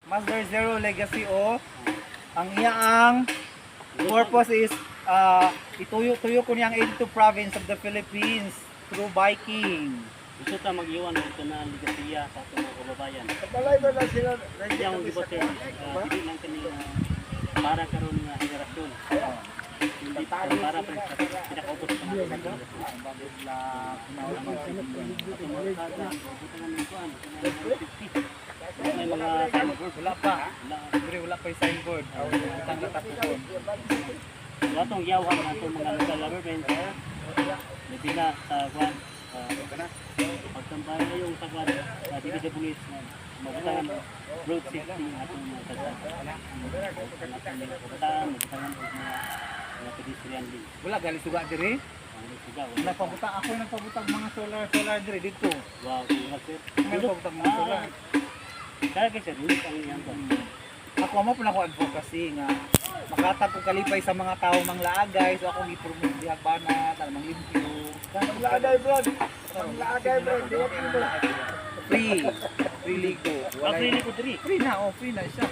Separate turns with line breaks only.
Mazda Zero Legacy o ang iyaang purpose is ituyo-tuyo ko niyang 82 province of the Philippines through biking.
Gusto ta mag-iwan ito na ligasiya sa atong mga kababayan.
Kapalay ba lang sila?
Kaya ang gibote, hindi lang kanina para karon nga henerasyon. Hindi para pa sa pinakaubos sa mga henerasyon. Atong mga kada, butangan ng kuan, may mga signboard,
Wala pa. Wala pa yung signboard. Utang na tapos.
wala tong yawan na itong mga local government. Hindi na sa kuan, pagtampay na yung sa kuan, DPWH na mabutangan road safety atong mga kalsada. Mabutangan mga pedestrian din.
Wala gali suga diri.
Ang sigaw.
Wala pabutang ako yung nagpabutang mga solar diri dito.
Wow, ingat sir.
May pabutang mga solar.
Kaya kasi ulit ang iyang kuan.
Ako mo pa ako advocacy nga makatag ko kalipay sa mga tao mang laagay so ako gi-promote di Hakbanat ang limpyo.
Panglaagay, bro. Panglaagay, bro.
Free ligo.
Free ko diri.
Free na, free na siya.